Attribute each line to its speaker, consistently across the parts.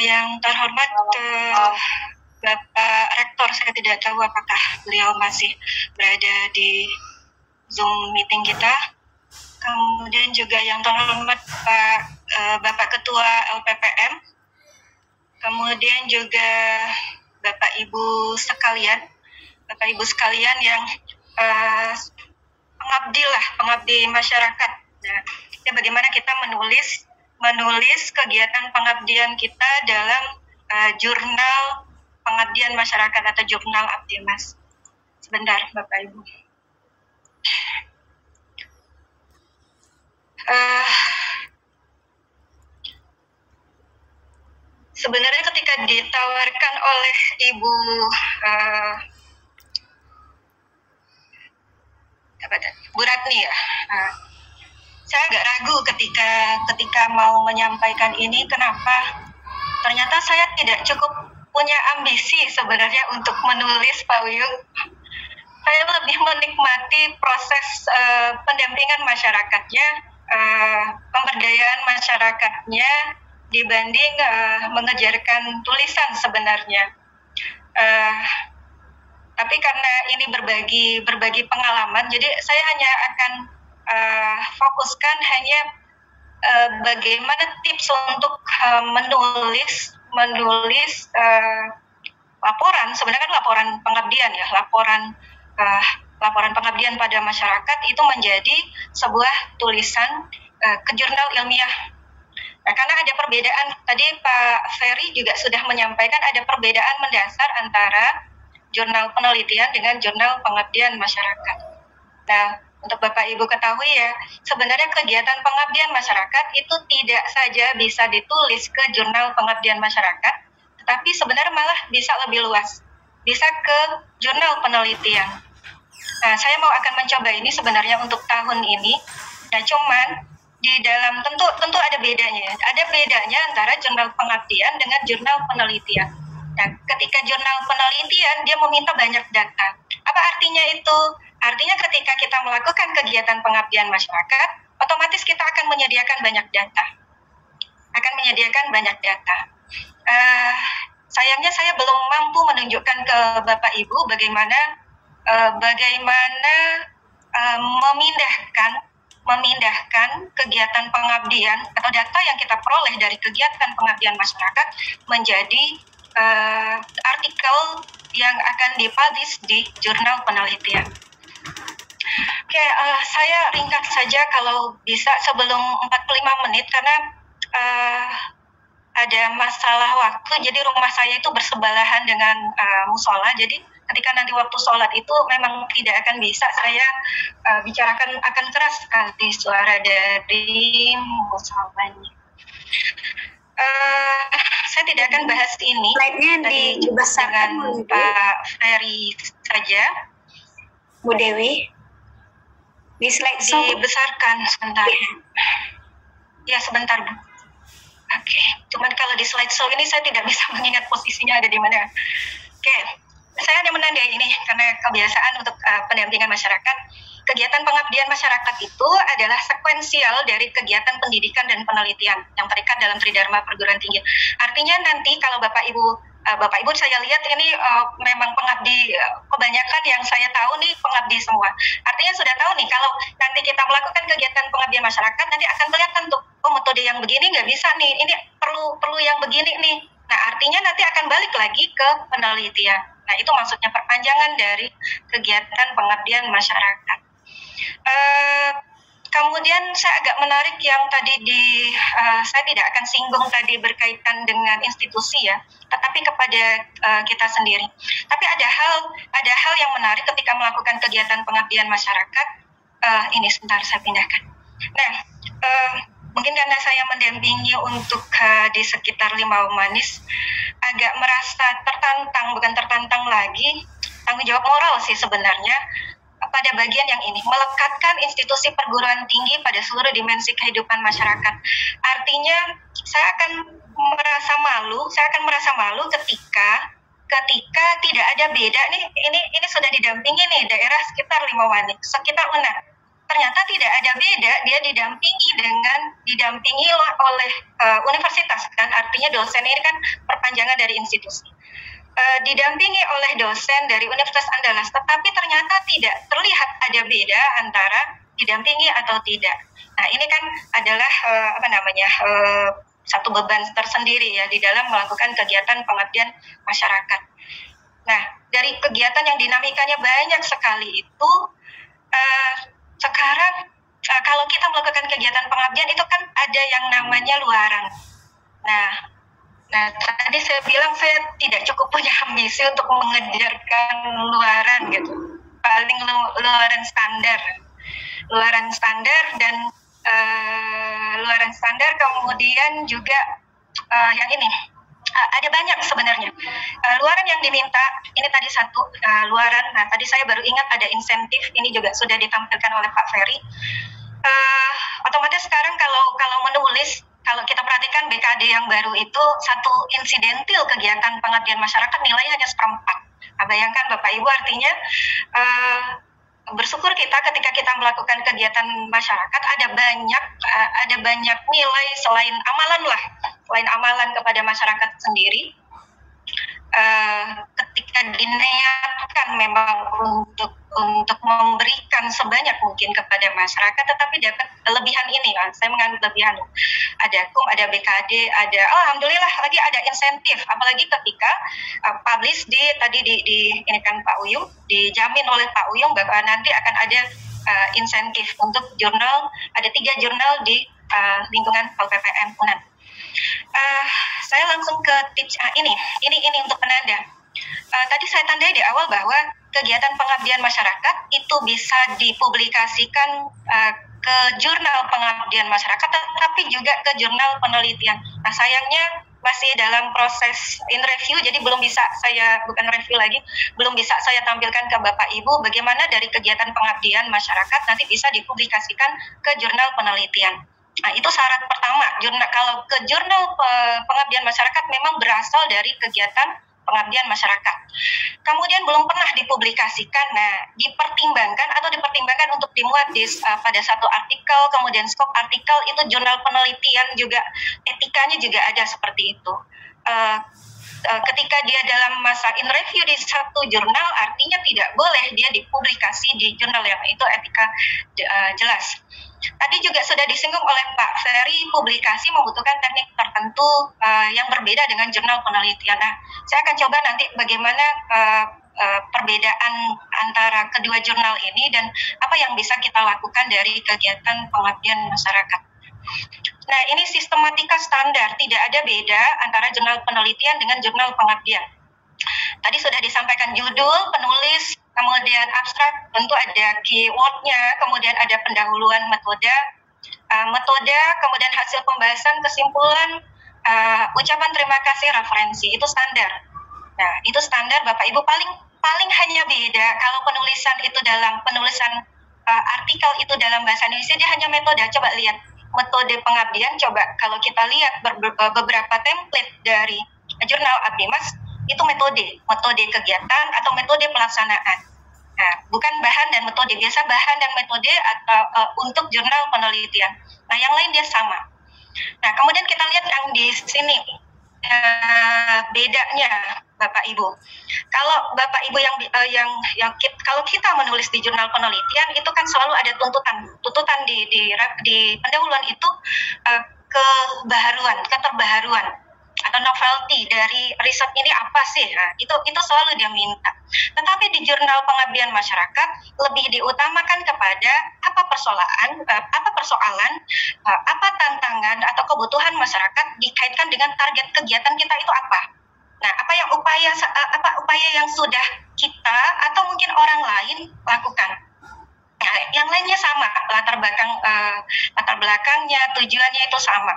Speaker 1: Yang terhormat Bapak Rektor, saya tidak tahu apakah beliau masih berada di Zoom meeting kita. Kemudian juga yang terhormat Bapak Ketua LPPM. Kemudian juga Bapak Ibu sekalian yang pengabdi masyarakat. Nah, ya bagaimana kita menulis kegiatan pengabdian kita dalam jurnal pengabdian masyarakat atau jurnal Abdimas. Sebentar, Bapak Ibu. Sebenarnya ketika ditawarkan oleh Ibu Bu Ratni ya, saya agak ragu ketika mau menyampaikan ini. Kenapa? Ternyata saya tidak cukup punya ambisi sebenarnya untuk menulis, Pak Uyung. Saya lebih menikmati proses pendampingan masyarakatnya, pemberdayaan masyarakatnya dibanding mengejarkan tulisan sebenarnya. Tapi karena ini berbagi pengalaman, jadi saya hanya akan fokuskan hanya bagaimana tips untuk menulis laporan. Sebenarnya kan laporan pengabdian ya, laporan pengabdian pada masyarakat itu menjadi sebuah tulisan ke jurnal ilmiah. Nah, karena ada perbedaan, tadi Pak Ferry juga sudah menyampaikan ada perbedaan mendasar antara jurnal penelitian dengan jurnal pengabdian masyarakat. Nah, untuk Bapak Ibu ketahui ya, sebenarnya kegiatan pengabdian masyarakat itu tidak saja bisa ditulis ke jurnal pengabdian masyarakat, tetapi sebenarnya malah bisa lebih luas, bisa ke jurnal penelitian. Nah, saya akan mencoba ini sebenarnya untuk tahun ini. Nah, cuman di dalam tentu ada bedanya. Ada bedanya antara jurnal pengabdian dengan jurnal penelitian. Nah, ketika jurnal penelitian dia meminta banyak data. Apa artinya itu? Artinya ketika kita melakukan kegiatan pengabdian masyarakat, otomatis kita akan menyediakan banyak data. Sayangnya saya belum mampu menunjukkan ke Bapak Ibu bagaimana memindahkan kegiatan pengabdian atau data yang kita peroleh dari kegiatan pengabdian masyarakat menjadi artikel yang akan dipublish di jurnal penelitian. Oke, saya ringkas saja kalau bisa sebelum 45 menit karena ada masalah waktu. Jadi rumah saya itu bersebelahan dengan musola. Jadi ketika nanti waktu sholat itu memang tidak akan bisa saya bicarakan, akan keras sekali suara dari musolanya. Saya tidak akan bahas ini. Slide-nya dibesarkan dengan Pak Ferry saja. Bu Dewi, di slide dibesarkan sebentar. Ya, sebentar, Bu. Oke, cuman kalau di slide show ini saya tidak bisa mengingat posisinya ada di mana. Oke, saya hanya menandai ini karena kebiasaan untuk pendampingan masyarakat. Kegiatan pengabdian masyarakat itu adalah sekuensial dari kegiatan pendidikan dan penelitian yang terikat dalam Tridharma Perguruan Tinggi. Artinya nanti kalau Bapak Ibu saya lihat ini memang pengabdi, kebanyakan yang saya tahu nih pengabdi semua. Artinya sudah tahu nih kalau nanti kita melakukan kegiatan pengabdian masyarakat nanti akan kelihatan tuh, oh metode yang begini nggak bisa nih, ini perlu yang begini nih. Nah, artinya nanti akan balik lagi ke penelitian. Nah, itu maksudnya perpanjangan dari kegiatan pengabdian masyarakat. Kemudian saya agak menarik yang tadi saya tidak akan singgung tadi berkaitan dengan institusi ya, tetapi kepada kita sendiri. Tapi ada hal yang menarik ketika melakukan kegiatan pengabdian masyarakat. Ini sebentar saya pindahkan. Nah, mungkin karena saya mendampingi untuk di sekitar Limau Manis, agak merasa bukan tertantang lagi, tanggung jawab moral sih sebenarnya, pada bagian yang ini, melekatkan institusi perguruan tinggi pada seluruh dimensi kehidupan masyarakat. Artinya, saya akan merasa malu ketika tidak ada beda nih, ini sudah didampingi nih daerah sekitar Limau Manis, sekitar UNAR. ternyata tidak ada beda, dia didampingi oleh universitas, kan artinya dosen ini kan perpanjangan dari institusi. Didampingi oleh dosen dari Universitas Andalas, tetapi ternyata tidak terlihat ada beda antara didampingi atau tidak. Nah, ini kan adalah satu beban tersendiri ya di dalam melakukan kegiatan pengabdian masyarakat. Nah, dari kegiatan yang dinamikanya banyak sekali itu, sekarang kalau kita melakukan kegiatan pengabdian itu kan ada yang namanya luaran. Nah, tadi saya bilang saya tidak cukup punya ambisi untuk mengejarkan luaran gitu. Paling luaran standar dan luaran standar, kemudian juga yang ini ada banyak sebenarnya luaran yang diminta. Ini tadi satu luaran. Nah, tadi saya baru ingat ada insentif, ini juga sudah ditampilkan oleh Pak Ferry. Otomatis sekarang kalau menulis, kalau kita perhatikan BKD yang baru itu satu insidentil kegiatan pengabdian masyarakat nilainya hanya 1/4. Nah, bayangkan Bapak Ibu, artinya bersyukur kita ketika kita melakukan kegiatan masyarakat ada banyak nilai selain amalan kepada masyarakat sendiri. Ketika diniatkan memang untuk memberikan sebanyak mungkin kepada masyarakat, tetapi dapat lebihan ini, saya menganggap lebihan. Ada KUM, ada BKD, ada alhamdulillah lagi ada insentif, apalagi ketika publish tadi ini kan Pak Uyung, dijamin oleh Pak Uyung bahwa nanti akan ada insentif untuk jurnal, ada 3 jurnal di lingkungan LPPM UNAN. Saya langsung ke tips ini untuk penanda. Tadi saya tandai di awal bahwa kegiatan pengabdian masyarakat itu bisa dipublikasikan ke jurnal pengabdian masyarakat, tetapi juga ke jurnal penelitian. Nah, sayangnya masih dalam proses in review, jadi belum bisa saya tampilkan ke Bapak Ibu bagaimana dari kegiatan pengabdian masyarakat nanti bisa dipublikasikan ke jurnal penelitian. Nah, itu syarat pertama. Kalau ke jurnal pengabdian masyarakat memang berasal dari kegiatan pengabdian masyarakat. Kemudian belum pernah dipublikasikan. Nah, dipertimbangkan untuk dimuat pada satu artikel, kemudian skop artikel itu jurnal penelitian juga, etikanya juga ada seperti itu. Ketika dia dalam masa in review di satu jurnal, artinya tidak boleh dia dipublikasi di jurnal yang itu etika jelas. Tadi juga sudah disinggung oleh Pak Ferry, publikasi membutuhkan teknik tertentu yang berbeda dengan jurnal penelitian. Nah, saya akan coba nanti bagaimana perbedaan antara kedua jurnal ini dan apa yang bisa kita lakukan dari kegiatan pengabdian masyarakat. Nah, ini sistematika standar, tidak ada beda antara jurnal penelitian dengan jurnal pengabdian. Tadi sudah disampaikan judul, penulis, kemudian abstrak, tentu ada keywordnya, kemudian ada pendahuluan metode, kemudian hasil pembahasan, kesimpulan, ucapan terima kasih, referensi, itu standar. Nah, itu standar Bapak Ibu, paling hanya beda kalau penulisan itu dalam artikel itu dalam bahasa Indonesia, dia hanya metode. Coba lihat metode pengabdian, coba kalau kita lihat beberapa template dari jurnal Abdimas, itu metode kegiatan atau metode pelaksanaan. Nah, bukan bahan dan metode, biasa bahan dan metode atau untuk jurnal penelitian. Nah, yang lain dia sama. Nah, kemudian kita lihat yang di sini bedanya Bapak Ibu. Kalau Bapak Ibu kalau kita menulis di jurnal penelitian itu kan selalu ada tuntutan di pendahuluan itu keterbaharuan atau novelty dari riset ini apa sih? Nah, itu selalu dia minta. Tetapi di jurnal pengabdian masyarakat lebih diutamakan kepada apa persoalan, apa tantangan atau kebutuhan masyarakat dikaitkan dengan target kegiatan kita itu apa. Nah, apa upaya yang sudah kita atau mungkin orang lain lakukan. Nah, yang lainnya sama, latar belakangnya, tujuannya itu sama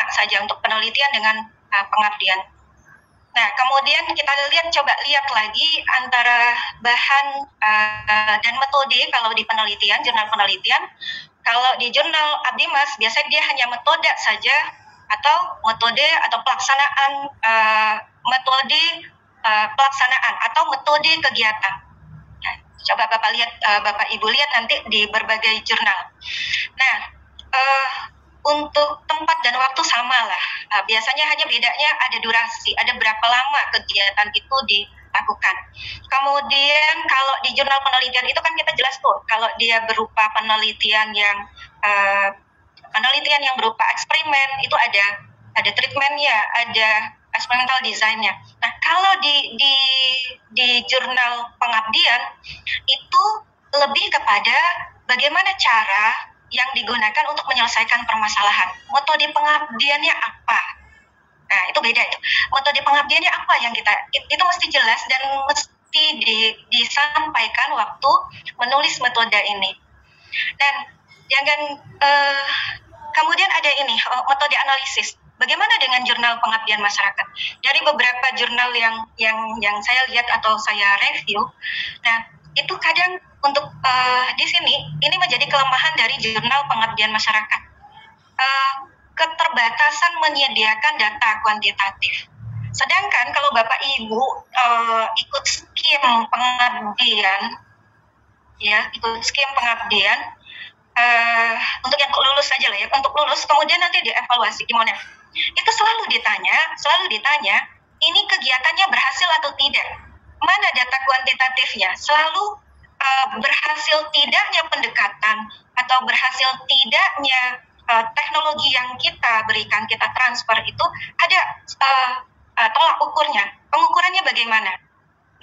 Speaker 1: saja untuk penelitian dengan pengabdian. Nah, kemudian kita coba lihat lagi antara bahan dan metode kalau di penelitian, jurnal penelitian. Kalau di jurnal Abdimas biasanya dia hanya metode saja atau metode atau pelaksanaan pelaksanaan atau metode kegiatan. Nah, Coba Bapak lihat, Bapak Ibu lihat nanti di berbagai jurnal. Nah, untuk tempat dan waktu sama lah. Biasanya hanya bedanya ada durasi, ada berapa lama kegiatan itu dilakukan. Kemudian kalau di jurnal penelitian itu kan kita jelas tuh, kalau dia berupa penelitian yang berupa eksperimen itu ada treatmentnya, ada experimental design-nya. Nah, kalau di jurnal pengabdian itu lebih kepada bagaimana cara yang digunakan untuk menyelesaikan permasalahan. Metode pengabdiannya apa? Nah, itu beda itu. Metode pengabdiannya apa yang itu mesti jelas dan mesti disampaikan waktu menulis metode ini. Dan jangan kemudian ada ini metode analisis. Bagaimana dengan jurnal pengabdian masyarakat? Dari beberapa jurnal yang saya lihat atau saya review, nah itu kadang untuk di sini ini menjadi kelemahan dari jurnal pengabdian masyarakat. Keterbatasan menyediakan data kuantitatif. Sedangkan kalau Bapak Ibu ikut skim pengabdian, ya ikut skim pengabdian untuk yang lulus saja lah ya, untuk lulus kemudian nanti dievaluasi gimana. Itu selalu ditanya, ini kegiatannya berhasil atau tidak? Mana data kuantitatifnya? Selalu berhasil tidaknya pendekatan atau berhasil tidaknya teknologi yang kita berikan, kita transfer itu ada tolak ukurnya. Pengukurannya bagaimana?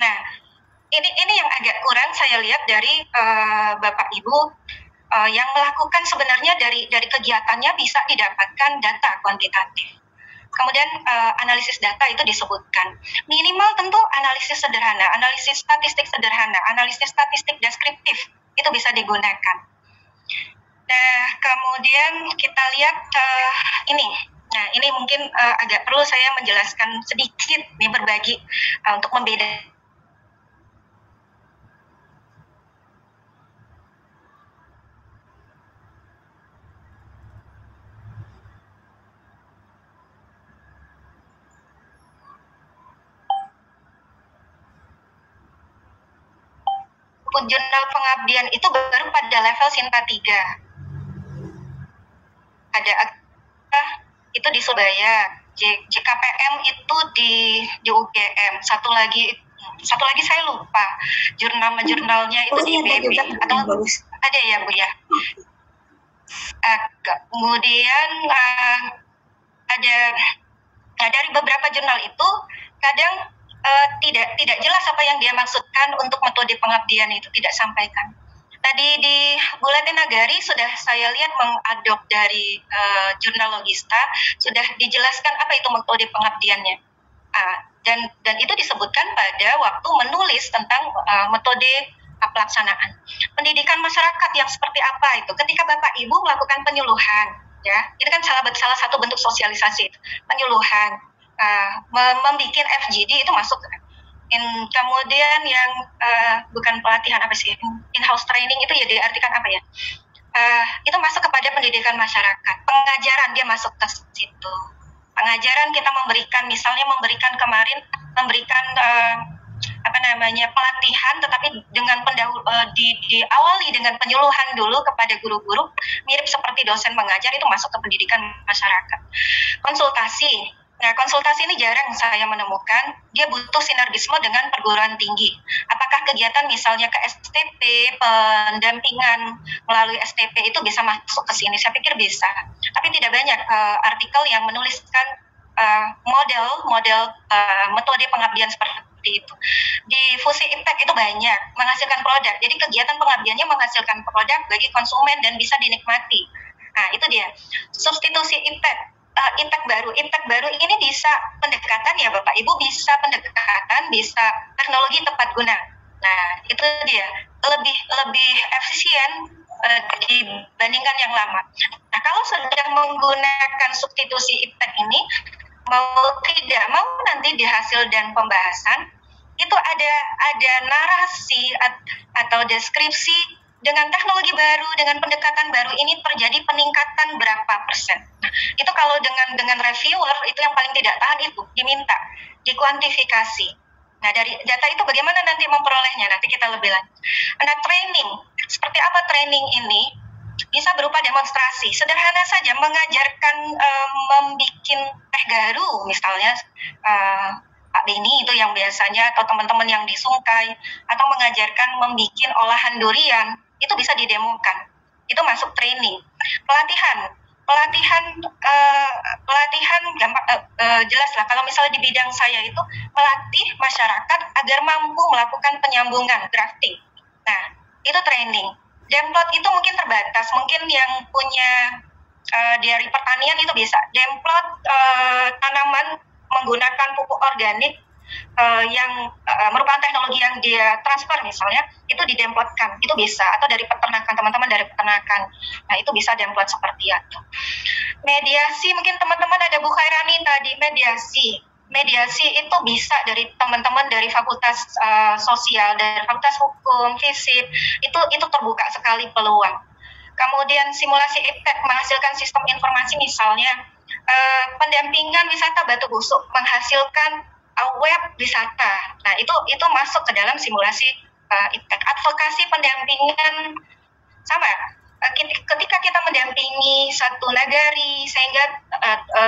Speaker 1: Nah, ini yang agak kurang saya lihat dari Bapak Ibu yang melakukan sebenarnya dari kegiatannya bisa didapatkan data kuantitatif. Kemudian analisis data itu disebutkan. Minimal tentu analisis sederhana, analisis statistik sederhana, analisis statistik deskriptif itu bisa digunakan. Nah, kemudian kita lihat ini. Nah, ini mungkin agak perlu saya menjelaskan sedikit nih, berbagi untuk membedakan. Jurnal pengabdian itu baru pada level Sinta 3. Ada itu di Surabaya, JKPM itu di UGM, satu lagi saya lupa jurnalnya itu di IPB atau ada ya Bu ya. Kemudian ada dari beberapa jurnal itu kadang tidak jelas apa yang dia maksudkan untuk metode pengabdian itu tidak sampaikan. Tadi di Buletin Nagari sudah saya lihat mengadop dari jurnal Logista, sudah dijelaskan apa itu metode pengabdiannya. Dan itu disebutkan pada waktu menulis tentang metode pelaksanaan. Pendidikan masyarakat yang seperti apa itu? Ketika Bapak Ibu melakukan penyuluhan, ya, ini kan salah satu bentuk sosialisasi, penyuluhan. Membuat FGD itu masuk. Kemudian yang bukan pelatihan apa sih, in-house training itu ya diartikan apa ya? Itu masuk kepada pendidikan masyarakat. Pengajaran dia masuk ke situ. Pengajaran kita memberikan pelatihan, tetapi dengan diawali dengan penyuluhan dulu kepada guru-guru, mirip seperti dosen mengajar, itu masuk ke pendidikan masyarakat. Konsultasi. Nah, konsultasi ini jarang saya menemukan, dia butuh sinergisme dengan perguruan tinggi. Apakah kegiatan misalnya ke STP, pendampingan melalui STP itu bisa masuk ke sini? Saya pikir bisa. Tapi tidak banyak artikel yang menuliskan model metode pengabdian seperti itu. Di Fusi Impact itu banyak menghasilkan produk. Jadi kegiatan pengabdiannya menghasilkan produk bagi konsumen dan bisa dinikmati. Nah, itu dia. Substitusi impact baru ini bisa pendekatan ya Bapak Ibu, bisa pendekatan, bisa teknologi tepat guna. Nah, itu dia lebih efisien dibandingkan yang lama. Nah, kalau sedang menggunakan substitusi impact ini, mau tidak mau nanti di hasil dan pembahasan itu ada narasi atau deskripsi. Dengan teknologi baru, dengan pendekatan baru ini terjadi peningkatan berapa persen. Nah, itu kalau dengan reviewer itu yang paling tidak tahan itu diminta dikuantifikasi. Nah, dari data itu bagaimana nanti memperolehnya? Nanti kita lebih lanjut. Nah, training. Seperti apa training ini? Bisa berupa demonstrasi. Sederhana saja, mengajarkan membuat teh garu, misalnya Pak Beni itu yang biasanya, atau teman-teman yang di Sungkai, atau mengajarkan membuat olahan durian, itu bisa didemokan. Itu masuk training. Pelatihan gampang, jelas lah. Kalau misalnya di bidang saya itu melatih masyarakat agar mampu melakukan penyambungan grafting. Nah, itu training. Demplot itu mungkin terbatas, mungkin yang punya dari pertanian itu bisa demplot tanaman menggunakan pupuk organik yang merupakan teknologi yang dia transfer misalnya, itu didemplotkan, itu bisa. Atau dari peternakan, teman-teman dari peternakan, nah itu bisa demplot seperti itu. Mediasi, mungkin teman-teman ada Bu Khairani tadi, mediasi itu bisa dari teman-teman dari fakultas sosial, dari fakultas hukum, fisip, itu terbuka sekali peluang. Kemudian simulasi iptek menghasilkan sistem informasi, misalnya pendampingan wisata Batu Busuk menghasilkan web wisata. Nah, itu masuk ke dalam simulasi iptek. Advokasi pendampingan sama. Ketika kita mendampingi satu nagari sehingga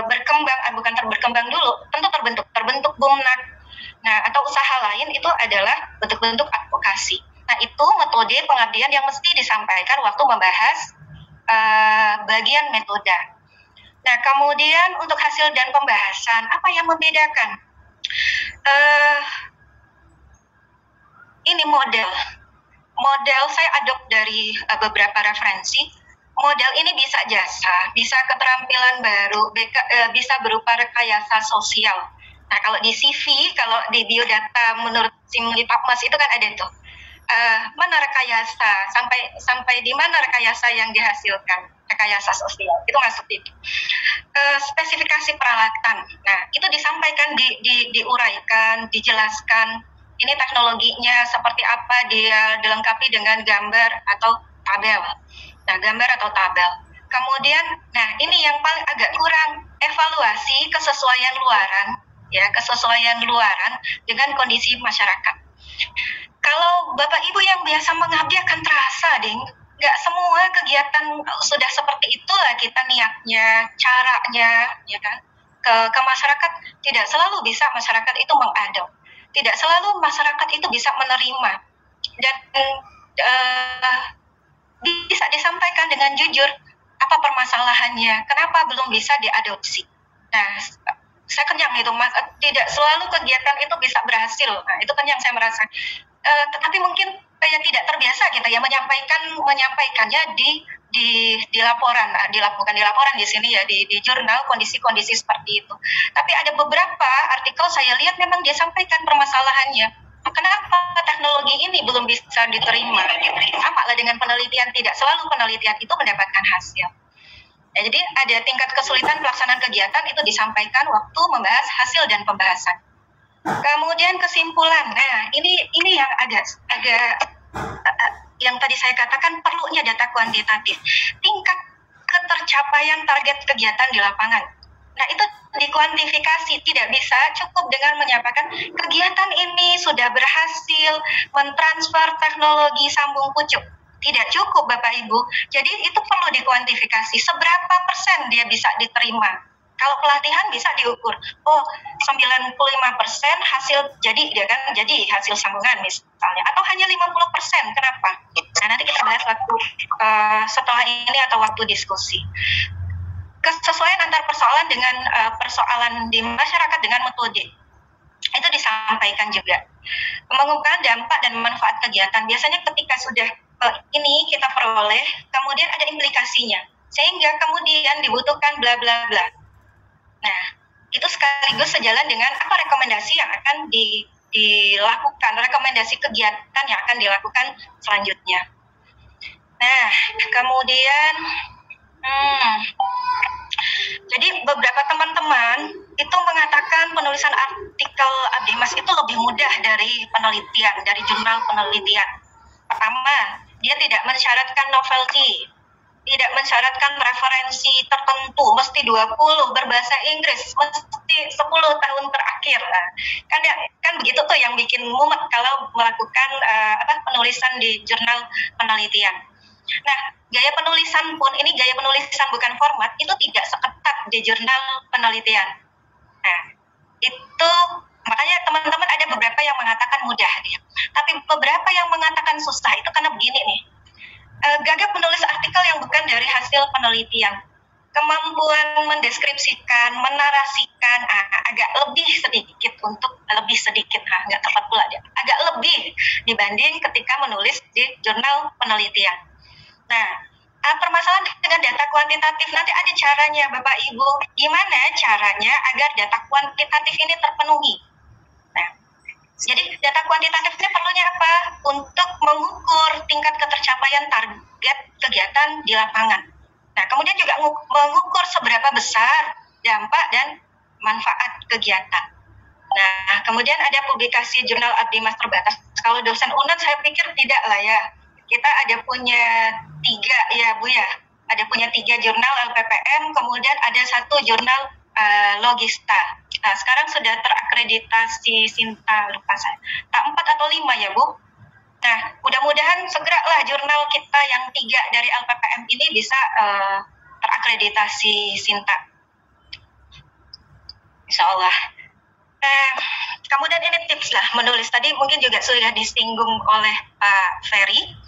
Speaker 1: berkembang, bukan berkembang dulu, tentu terbentuk BUMNAK. Nah, atau usaha lain, itu adalah bentuk-bentuk advokasi. Nah, itu metode pengabdian yang mesti disampaikan waktu membahas bagian metode. Nah, kemudian untuk hasil dan pembahasan, apa yang membedakan? Ini model saya adopt dari beberapa referensi. Model ini bisa jasa, bisa keterampilan baru, bisa berupa rekayasa sosial. Nah, kalau di CV, kalau di biodata menurut Simlipakmas itu kan ada tuh, mana rekayasa, sampai di mana rekayasa yang dihasilkan, rekayasa sosial, itu masuk itu. Spesifikasi peralatan, nah itu disampaikan, diuraikan, dijelaskan, ini teknologinya seperti apa, dia dilengkapi dengan gambar atau tabel. Nah, gambar atau tabel. Kemudian, nah ini yang paling agak kurang, evaluasi kesesuaian luaran, ya, kesesuaian luaran dengan kondisi masyarakat. Kalau Bapak Ibu yang biasa mengabdi akan terasa, ding, nggak semua kegiatan sudah seperti itulah kita niatnya, caranya, ya kan? Ke masyarakat tidak selalu bisa masyarakat itu mengadop, tidak selalu masyarakat itu bisa menerima, dan bisa disampaikan dengan jujur apa permasalahannya, kenapa belum bisa diadopsi. Nah, saya kenyang itu, tidak selalu kegiatan itu bisa berhasil. Nah, itu kenyang saya merasa. Tetapi mungkin kayak tidak terbiasa kita ya menyampaikannya di laporan, bukan di laporan di sini ya, di jurnal kondisi-kondisi seperti itu. Tapi ada beberapa artikel saya lihat memang dia sampaikan permasalahannya. Kenapa teknologi ini belum bisa diterima? Sama lah dengan penelitian, tidak selalu penelitian itu mendapatkan hasil. Ya, jadi ada tingkat kesulitan pelaksanaan kegiatan itu disampaikan waktu membahas hasil dan pembahasan. Kemudian kesimpulan, nah ini yang agak yang tadi saya katakan perlunya data kuantitatif, tingkat ketercapaian target kegiatan di lapangan. Nah, itu dikuantifikasi, tidak bisa cukup dengan menyampaikan kegiatan ini sudah berhasil mentransfer teknologi sambung pucuk. Tidak cukup Bapak Ibu, jadi itu perlu dikuantifikasi, seberapa persen dia bisa diterima. Kalau pelatihan bisa diukur, 95% hasil jadi hasil sambungan misalnya, atau hanya 50%, kenapa? Nah, nanti kita bahas waktu setelah ini atau waktu diskusi. Kesesuaian antar persoalan dengan persoalan di masyarakat dengan metode itu disampaikan juga. Mengungkapkan dampak dan manfaat kegiatan, biasanya ketika sudah ini kita peroleh, kemudian ada implikasinya, sehingga kemudian dibutuhkan bla bla bla. Nah, itu sekaligus sejalan dengan apa rekomendasi yang akan dilakukan, rekomendasi kegiatan yang akan dilakukan selanjutnya. Nah, kemudian jadi beberapa teman-teman itu mengatakan penulisan artikel Abdimas itu lebih mudah dari penelitian, dari jurnal penelitian. Pertama, dia tidak mensyaratkan novelty, tidak mensyaratkan referensi tertentu, mesti 20 berbahasa Inggris, mesti 10 tahun terakhir terakhir. Kan begitu tuh yang bikin mumet kalau melakukan penulisan di jurnal penelitian. Nah, gaya penulisan pun, ini gaya penulisan bukan format, itu tidak seketat di jurnal penelitian. Nah, itu makanya teman-teman ada beberapa yang mengatakan mudah, tapi beberapa yang mengatakan susah. Itu karena begini nih, gagap menulis artikel yang bukan dari hasil penelitian, kemampuan mendeskripsikan, menarasikan agak lebih sedikit nggak tepat pula dia, agak lebih dibanding ketika menulis di jurnal penelitian. Nah, permasalahan dengan data kuantitatif nanti ada caranya, Bapak Ibu. Gimana caranya agar data kuantitatif ini terpenuhi? Nah, jadi data kuantitatif ini perlunya apa? Untuk mengukur tingkat ketercapaian target kegiatan di lapangan. Nah, kemudian juga mengukur seberapa besar dampak dan manfaat kegiatan. Nah, kemudian ada publikasi jurnal abdi mas terbatas. Kalau dosen UNED saya pikir tidak lah ya. Kita ada punya 3 ya Bu ya. Ada punya 3 jurnal LPPM, kemudian ada 1 jurnal Logista. Nah, sekarang sudah terakreditasi Sinta, lupa saya. 4 atau 5 ya Bu. Nah, mudah-mudahan segeralah jurnal kita yang 3 dari LPPM ini bisa terakreditasi Sinta. Insya Allah. Kemudian ini tips lah menulis. Tadi mungkin juga sudah disinggung oleh Pak Ferry.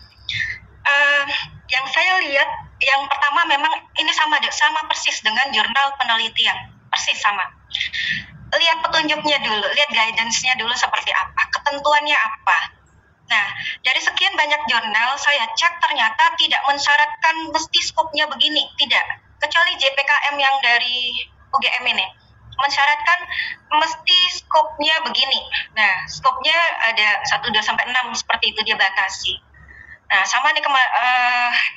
Speaker 1: Yang saya lihat, yang pertama memang ini sama persis dengan jurnal penelitian. Persis sama. Lihat petunjuknya dulu, lihat guidance-nya dulu seperti apa, ketentuannya apa. Nah, dari sekian banyak jurnal, saya cek ternyata tidak mensyaratkan mesti skopnya begini, tidak. Kecuali JPKM yang dari UGM ini, mensyaratkan mesti skopnya begini. Nah, skopnya ada 1, 2, sampai 6, seperti itu dia batasi. Nah, sama nih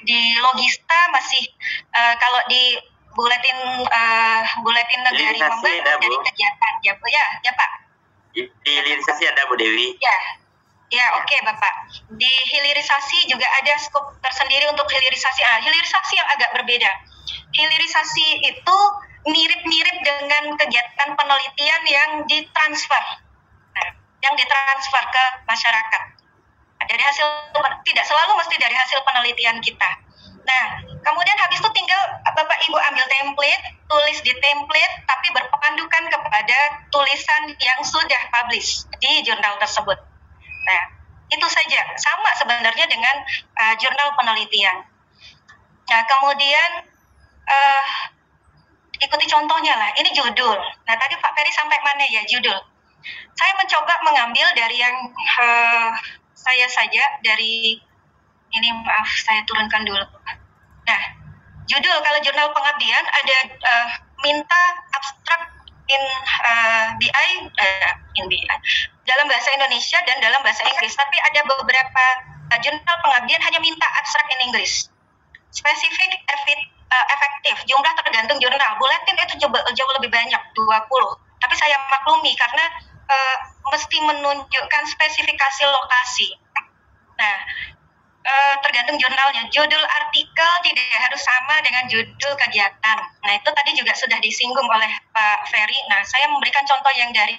Speaker 1: di Logista masih kalau di buletin negari membantu dari kegiatan ya Bu ya Pak.
Speaker 2: Di hilirisasi ada Bu Dewi.
Speaker 1: Ya oke, Bapak. Di hilirisasi juga ada skop tersendiri untuk hilirisasi. Hilirisasi yang agak berbeda. Hilirisasi itu mirip-mirip dengan kegiatan penelitian yang ditransfer. Nah, yang ditransfer ke masyarakat. Dari hasil, tidak selalu mesti dari hasil penelitian kita. Nah, kemudian habis itu tinggal Bapak Ibu ambil template, tulis di template, tapi berpandukan kepada tulisan yang sudah publish di jurnal tersebut. Nah, itu saja. Sama sebenarnya dengan jurnal penelitian. Nah, kemudian ikuti contohnya lah. Ini judul. Nah, tadi Pak Ferry sampai mana ya judul? Saya mencoba mengambil dari yang saya saja dari ini, maaf saya turunkan dulu. Nah, judul kalau jurnal pengabdian ada minta abstrak in BI dalam bahasa Indonesia dan dalam bahasa Inggris, tapi ada beberapa jurnal pengabdian hanya minta abstrak in English. Spesifik, efektif, jumlah tergantung jurnal. Buletin itu jauh lebih banyak, 20. Tapi saya maklumi karena mesti menunjukkan spesifikasi lokasi. Nah, tergantung jurnalnya. Judul artikel tidak harus sama dengan judul kegiatan. Nah, itu tadi juga sudah disinggung oleh Pak Ferry. Nah, saya memberikan contoh yang dari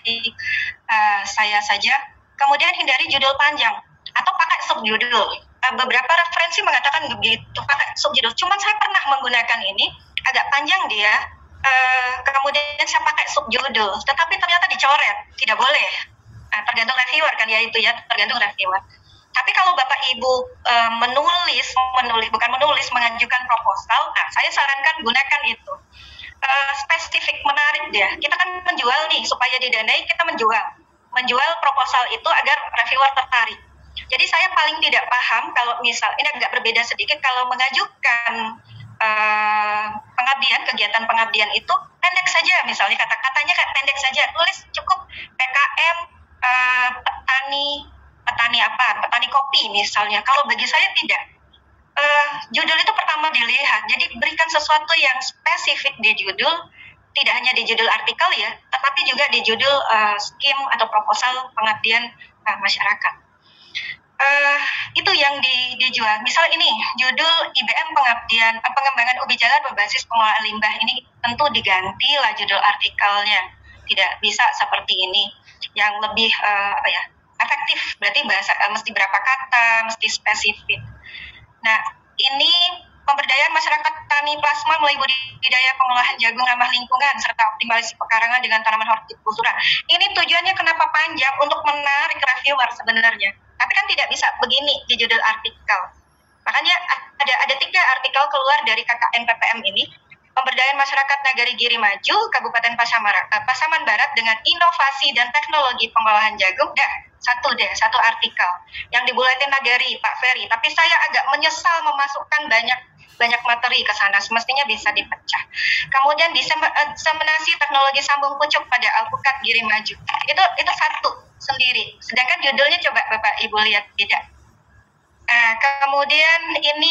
Speaker 1: saya saja. Kemudian hindari judul panjang atau pakai subjudul. Beberapa referensi mengatakan begitu, pakai subjudul. Cuman saya pernah menggunakan ini, agak panjang dia. Kemudian saya pakai subjudul, tetapi ternyata dicoret, tidak boleh. Tergantung reviewer kan ya itu ya, tergantung reviewer. Tapi kalau Bapak Ibu mengajukan proposal, nah saya sarankan gunakan itu. Spesifik, menarik dia. Kita kan menjual nih, supaya didanai kita menjual proposal itu agar reviewer tertarik. Jadi saya paling tidak paham kalau misal, ini agak berbeda sedikit, kalau mengajukan kegiatan pengabdian itu pendek saja, misalnya kata-katanya pendek saja, tulis cukup PKM petani kopi misalnya. Kalau bagi saya tidak, judul itu pertama dilihat, jadi berikan sesuatu yang spesifik di judul, tidak hanya di judul artikel ya, tetapi juga di judul skim atau proposal pengabdian masyarakat. Itu yang dijual. Misal ini judul IBM pengembangan ubi jalar berbasis pengolahan limbah, ini tentu diganti lah judul artikelnya. tidak bisa seperti ini. Yang lebih efektif berarti bahasa mesti berapa kata, mesti spesifik. Nah, ini pemberdayaan masyarakat tani plasma melalui budidaya pengolahan jagung ramah lingkungan serta optimalisasi pekarangan dengan tanaman hortikultura. Ini tujuannya kenapa panjang? Untuk menarik reviewer sebenarnya. Tapi kan tidak bisa begini di judul artikel. Makanya ada 3 artikel keluar dari KKN PPM ini. Pemberdayaan masyarakat Nagari Giri Maju, Kabupaten Pasaman Barat dengan inovasi dan teknologi pengolahan jagung. Satu artikel yang di Buletin Nagari, Pak Ferry. Tapi saya agak menyesal memasukkan banyak materi ke sana, semestinya bisa dipecah. Kemudian diseminasi teknologi sambung pucuk pada alpukat Giri Maju. Itu satu sendiri. Sedangkan judulnya coba Bapak Ibu lihat beda. Nah, kemudian ini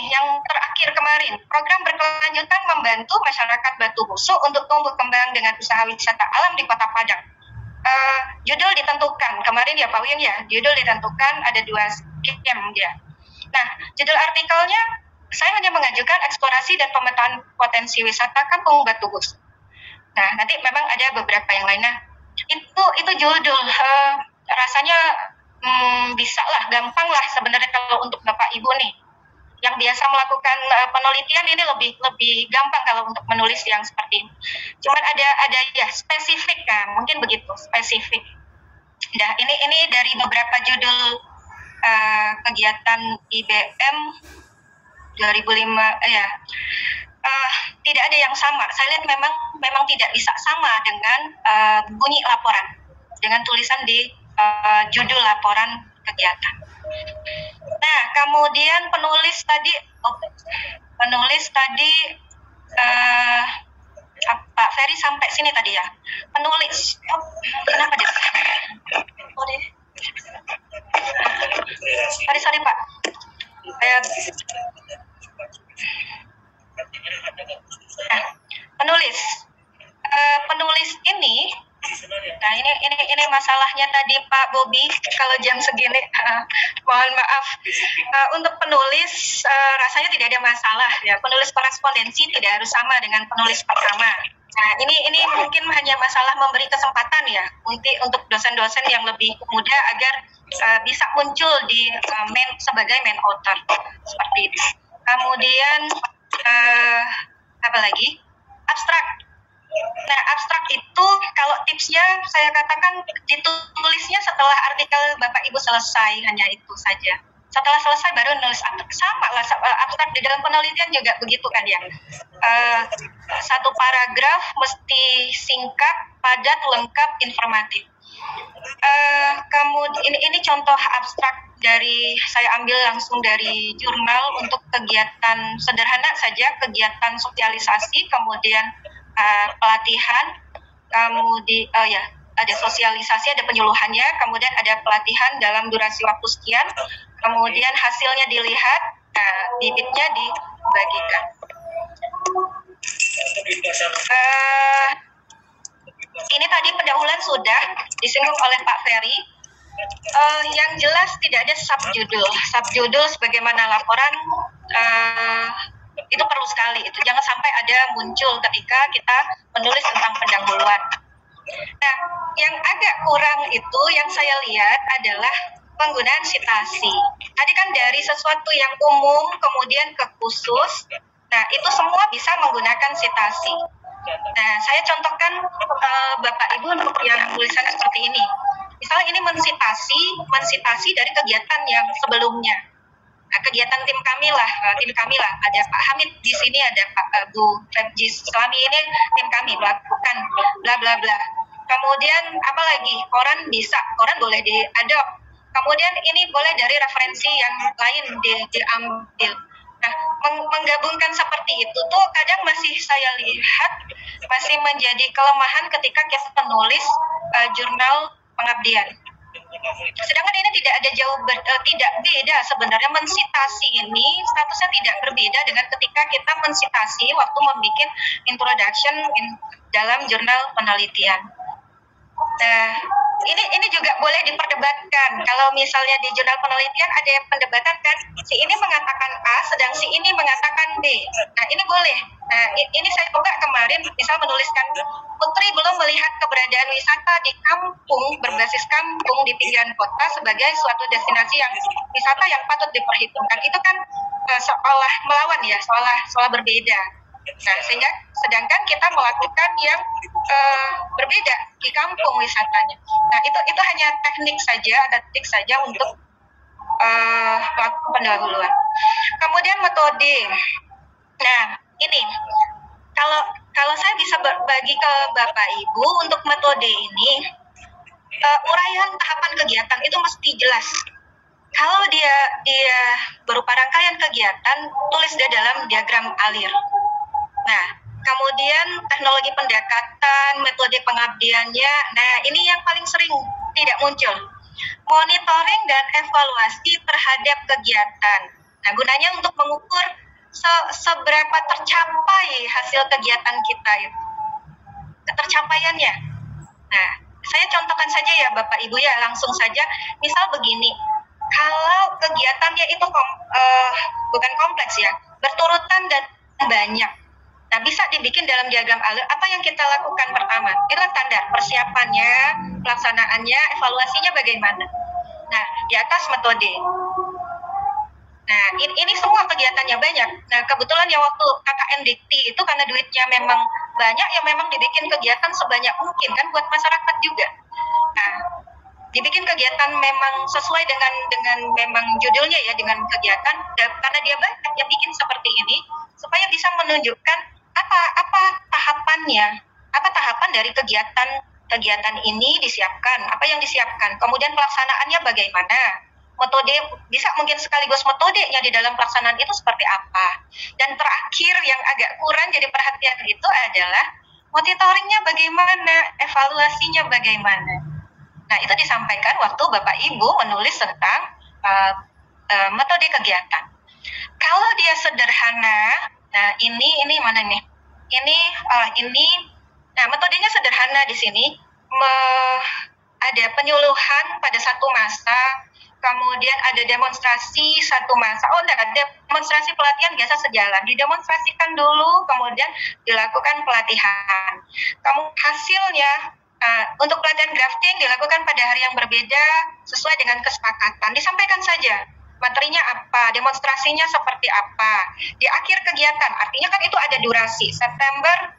Speaker 1: yang terakhir kemarin, program berkelanjutan membantu masyarakat Batu Busuk untuk tumbuh kembang dengan usaha wisata alam di Kota Padang. Judul ditentukan kemarin ya Pak Win ya, judul ditentukan ada 2 skem dia. Nah, judul artikelnya saya hanya mengajukan eksplorasi dan pemetaan potensi wisata Kampung Batu Busuk. Nah, nanti memang ada beberapa yang lainnya. Itu judul rasanya bisa lah, gampang lah sebenarnya kalau untuk Bapak Ibu nih yang biasa melakukan penelitian ini lebih gampang kalau untuk menulis yang seperti ini. Cuman ada ya spesifik kan, mungkin begitu spesifik. Nah, ini dari beberapa judul kegiatan IBM 2005 ya. Tidak ada yang sama. Saya lihat memang tidak bisa sama dengan bunyi laporan, dengan tulisan di judul laporan kegiatan. Nah, kemudian penulis tadi Pak Ferry sampai sini tadi ya. Penulis, kenapa dia? Sorry Pak. Penulis ini. Nah, ini masalahnya tadi Pak Bobi, kalau jam segini mohon maaf. Untuk penulis rasanya tidak ada masalah ya. Penulis korespondensi tidak harus sama dengan penulis pertama. Nah, ini mungkin hanya masalah memberi kesempatan ya untuk dosen-dosen yang lebih muda agar bisa muncul di sebagai main author seperti itu. Kemudian apa lagi? Abstrak. Nah, abstrak itu kalau tipsnya saya katakan ditulisnya setelah artikel Bapak Ibu selesai, hanya itu saja. Setelah selesai baru nulis sama lah, abstrak di dalam penelitian juga begitu kan ya. Satu paragraf mesti singkat, padat, lengkap, informatif. Kemudian ini contoh abstrak dari saya ambil langsung dari jurnal untuk kegiatan sederhana saja, kegiatan sosialisasi, kemudian pelatihan, kemudian ada sosialisasi, ada penyuluhannya, kemudian ada pelatihan dalam durasi waktu sekian, kemudian hasilnya dilihat, bibitnya dibagikan. Ini tadi pendahuluan sudah disinggung oleh Pak Ferry. Yang jelas tidak ada subjudul sebagaimana laporan. Itu perlu sekali itu, jangan sampai ada muncul ketika kita menulis tentang pendahuluan. Nah, yang agak kurang itu yang saya lihat adalah penggunaan sitasi. Tadi kan dari sesuatu yang umum kemudian ke khusus. Nah, itu semua bisa menggunakan sitasi. Nah, saya contohkan Bapak Ibu untuk yang tulisannya seperti ini. Misalnya ini mensitasi dari kegiatan yang sebelumnya. Kegiatan tim kami lah, ada Pak Hamid di sini, ada Pak Bu Febjis Selami, ini tim kami melakukan bla bla bla. Kemudian apa lagi? Koran boleh diadop. Kemudian ini boleh dari referensi yang lain diambil. Nah, menggabungkan seperti itu tuh kadang masih saya lihat masih menjadi kelemahan ketika kita menulis jurnal pengabdian. Sedangkan ini tidak beda sebenarnya. Mensitasi ini statusnya tidak berbeda dengan ketika kita mensitasi waktu membuat introduction dalam jurnal penelitian. Nah, ini juga boleh diperdebatkan. Kalau misalnya di jurnal penelitian ada yang pendebatan kan, si ini mengatakan A, sedang si ini mengatakan B. Nah ini boleh. Nah ini saya coba kemarin, misal menuliskan Putri belum melihat keberadaan wisata di kampung berbasis kampung di pinggiran kota sebagai suatu destinasi yang wisata yang patut diperhitungkan. Itu kan seolah melawan ya, seolah berbeda. Nah, sehingga sedangkan kita melakukan yang berbeda di kampung wisatanya. Nah, itu hanya teknik saja, ada trik saja untuk melakukan pendahuluan. Kemudian metode. Nah, ini kalau saya bisa berbagi ke Bapak Ibu untuk metode ini, uraian tahapan kegiatan itu mesti jelas. Kalau dia berupa rangkaian kegiatan, tulis di dalam diagram alir. Nah, kemudian teknologi pendekatan, metode pengabdiannya, nah ini yang paling sering tidak muncul. Monitoring dan evaluasi terhadap kegiatan. Nah, gunanya untuk mengukur seberapa tercapai hasil kegiatan kita itu. Ketercapaiannya. Nah, saya contohkan saja ya Bapak Ibu ya, langsung saja. Misal begini, kalau kegiatannya itu bukan kompleks ya, berturutan dan banyak. Nah, bisa dibikin dalam diagram alir. Apa yang kita lakukan pertama? Inilah standar persiapannya, pelaksanaannya, evaluasinya bagaimana. Nah, di atas metode. Nah, ini semua kegiatannya banyak. Nah, kebetulan ya waktu KKN Dikti itu karena duitnya memang banyak, ya memang dibikin kegiatan sebanyak mungkin kan buat masyarakat juga. Nah, dibikin kegiatan memang sesuai dengan memang judulnya ya, dengan kegiatan, karena dia banyak yang bikin seperti ini supaya bisa menunjukkan apa tahapannya, apa tahapan dari kegiatan ini disiapkan, apa yang disiapkan, kemudian pelaksanaannya bagaimana, metode bisa mungkin sekaligus metodenya di dalam pelaksanaan itu seperti apa, dan terakhir yang agak kurang jadi perhatian itu adalah monitoringnya bagaimana, evaluasinya bagaimana. Nah, itu disampaikan waktu Bapak Ibu menulis tentang metode kegiatan. Kalau dia sederhana, nah ini mana nih? Ini, nah metodenya sederhana di sini. Ada penyuluhan pada satu masa, kemudian ada demonstrasi satu masa. Oh, enggak, ada demonstrasi pelatihan biasa sejalan. Didemonstrasikan dulu, kemudian dilakukan pelatihan. Hasilnya, untuk pelatihan grafting dilakukan pada hari yang berbeda sesuai dengan kesepakatan. Disampaikan saja materinya apa, demonstrasinya seperti apa. Di akhir kegiatan, artinya kan itu ada durasi, September,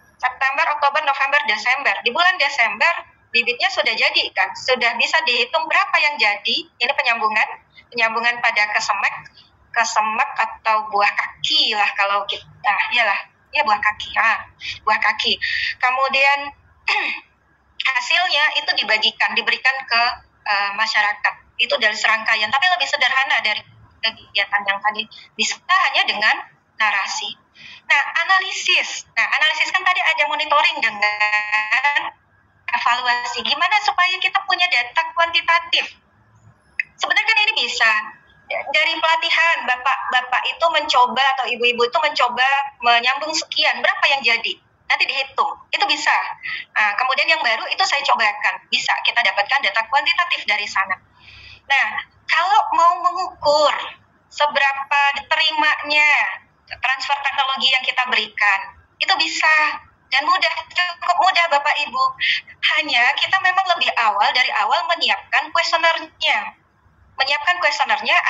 Speaker 1: Oktober, November, Desember. Di bulan Desember, bibitnya sudah jadi kan, sudah bisa dihitung berapa yang jadi. Ini penyambungan pada kesemek atau buah kaki lah kalau kita, ya buah kaki, buah kaki. Kemudian hasilnya itu diberikan ke masyarakat. Itu dari serangkaian, tapi lebih sederhana dari kegiatan yang tadi, bisa hanya dengan narasi. Nah, analisis kan tadi ada monitoring dengan evaluasi. Gimana supaya kita punya data kuantitatif? Sebenarnya kan ini bisa dari pelatihan, bapak itu mencoba atau ibu-ibu itu mencoba menyambung sekian, berapa yang jadi? Nanti dihitung, itu bisa. Nah, kemudian yang baru itu saya cobakan, bisa kita dapatkan data kuantitatif dari sana. Nah, kalau mau mengukur seberapa diterimanya transfer teknologi yang kita berikan, itu bisa dan cukup mudah Bapak Ibu. Hanya kita memang lebih dari awal menyiapkan kuesionernya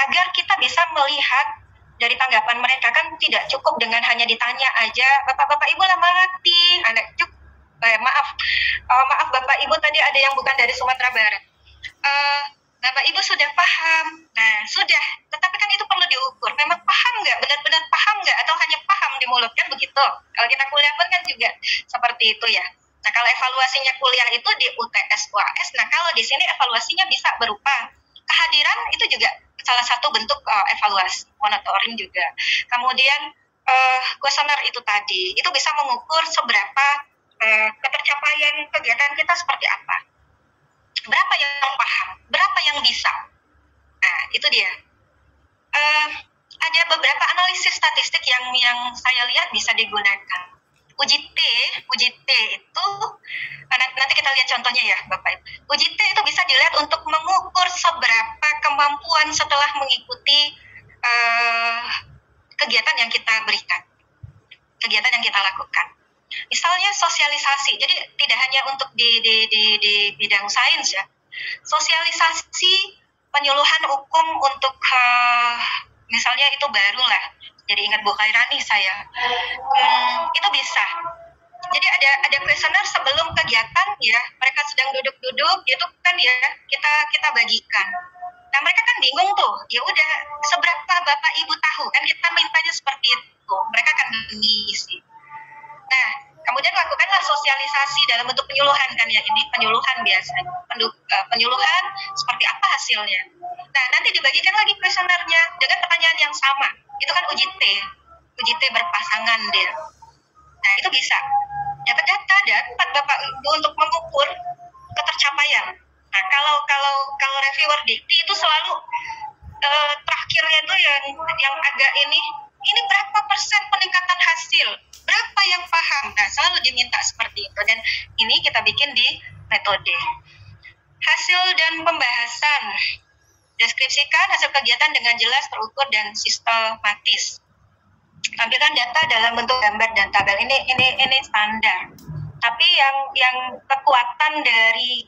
Speaker 1: agar kita bisa melihat dari tanggapan mereka. Kan tidak cukup dengan hanya ditanya aja, Bapak Ibu lah mengerti, maaf Bapak Ibu tadi ada yang bukan dari Sumatera Barat. Bapak Ibu sudah paham. Nah, sudah. Tetapi kan itu perlu diukur. Memang paham nggak? Benar-benar paham nggak? Atau hanya paham di mulut? Kan begitu. Kalau kita kuliah pun kan juga seperti itu ya. Nah, kalau evaluasinya kuliah itu di UTS, UAS. Nah, kalau di sini evaluasinya bisa berupa kehadiran, itu juga salah satu bentuk evaluasi. Monitoring juga. Kemudian, kuesioner itu tadi. Itu bisa mengukur seberapa ketercapaian kegiatan kita seperti apa. Berapa yang paham, berapa yang bisa. Nah, itu dia. Ada beberapa analisis statistik yang saya lihat bisa digunakan. uji T itu nanti kita lihat contohnya ya Bapak. Uji T itu bisa dilihat untuk mengukur seberapa kemampuan setelah mengikuti kegiatan yang kita berikan, kegiatan yang kita lakukan. Misalnya sosialisasi, jadi tidak hanya untuk di bidang sains ya, sosialisasi penyuluhan hukum untuk misalnya itu baru lah, jadi ingat Bu Khairani saya, itu bisa. Jadi ada kuesioner sebelum kegiatan ya, mereka sedang duduk-duduk, itu kan ya kita bagikan. Nah mereka kan bingung tuh, ya udah seberapa Bapak Ibu tahu kan kita mintanya seperti itu, mereka akan mengisi. Nah kemudian lakukanlah sosialisasi dalam bentuk penyuluhan kan ya, ini penyuluhan biasanya, penyuluhan seperti apa hasilnya. Nah nanti dibagikan lagi kuesionernya dengan pertanyaan yang sama, itu kan uji T berpasangan dia. Nah itu bisa dapat Bapak Ibu untuk mengukur ketercapaian. Nah kalau reviewer dikti itu selalu terakhirnya itu yang agak ini berapa persen peningkatan hasil, berapa yang paham. Nah selalu diminta seperti itu, dan ini kita bikin di metode hasil dan pembahasan. Deskripsikan hasil kegiatan dengan jelas, terukur dan sistematis. Tampilkan data dalam bentuk gambar dan tabel. Ini standar. Tapi yang kekuatan dari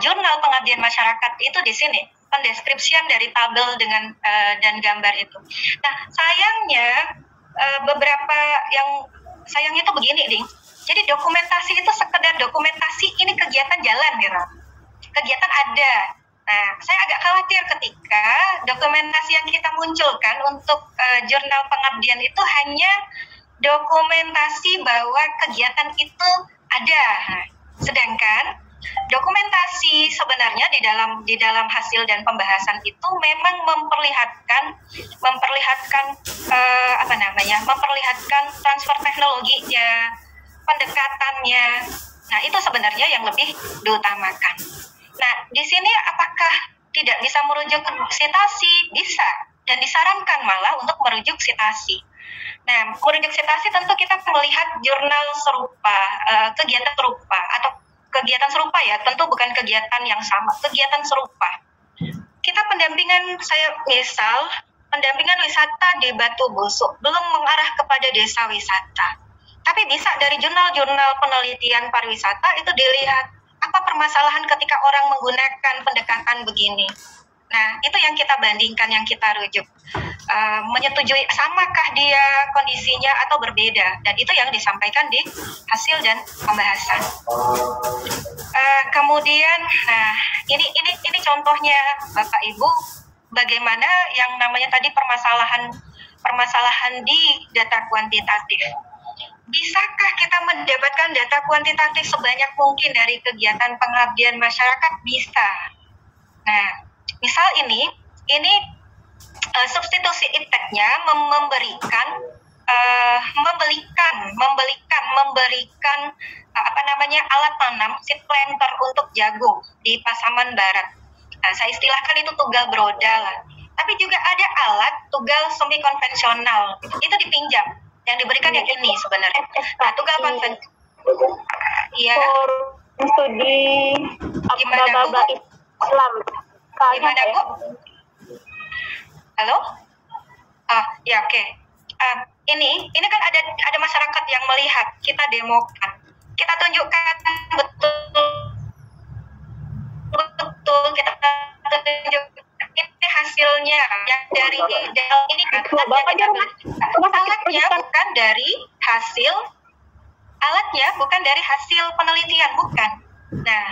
Speaker 1: jurnal pengabdian masyarakat itu di sini, pendeskripsian dari tabel dengan dan gambar itu. Nah sayangnya beberapa yang sayangnya itu begini ding. Jadi dokumentasi itu sekedar dokumentasi, ini kegiatan jalan gitu, kegiatan ada. Nah, saya agak khawatir ketika dokumentasi yang kita munculkan untuk jurnal pengabdian itu hanya dokumentasi bahwa kegiatan itu ada. Nah, dokumentasi sebenarnya di dalam hasil dan pembahasan itu memang memperlihatkan memperlihatkan transfer teknologinya, pendekatannya. Nah, itu sebenarnya yang lebih diutamakan. Nah, di sini apakah tidak bisa merujuk sitasi? Bisa, dan disarankan malah untuk merujuk sitasi. Nah, merujuk sitasi tentu kita melihat jurnal serupa, kegiatan serupa, atau kegiatan serupa ya, tentu bukan kegiatan yang sama, kegiatan serupa. Kita pendampingan wisata di Batu Busuk, belum mengarah kepada desa wisata. Tapi bisa dari jurnal-jurnal penelitian pariwisata itu dilihat apa permasalahan ketika orang menggunakan pendekatan begini. Nah, itu yang kita bandingkan, yang kita rujuk. Menyetujui samakah dia kondisinya atau berbeda, dan itu yang disampaikan di hasil dan pembahasan. Kemudian, nah ini contohnya Bapak Ibu, bagaimana yang namanya tadi permasalahan di data kuantitatif. Bisakah kita mendapatkan data kuantitatif sebanyak mungkin dari kegiatan pengabdian masyarakat? Bisa. Nah, misal ini substitusi ipteknya memberikan alat tanam seed planter untuk jagung di Pasaman Barat. Nah, saya istilahkan itu tugal broda lah. Tapi juga ada alat tugal semi konvensional, itu dipinjam. Yang diberikan yang ini sebenarnya. Nah, tugal konvensional. Iya.
Speaker 3: Studi
Speaker 1: Gimana, Bu?
Speaker 3: Islam.
Speaker 1: Gimana, Bu? Halo? Ya oke. Ini kan ada masyarakat yang melihat, kita demokan, kita tunjukkan betul kita tunjukkan ini hasilnya yang dari ini kan alatnya bukan dari hasil penelitian, bukan. Nah,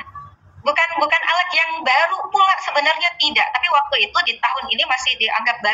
Speaker 1: bukan alat yang baru pula sebenarnya, tidak, tapi waktu itu di tahun ini masih dianggap baru.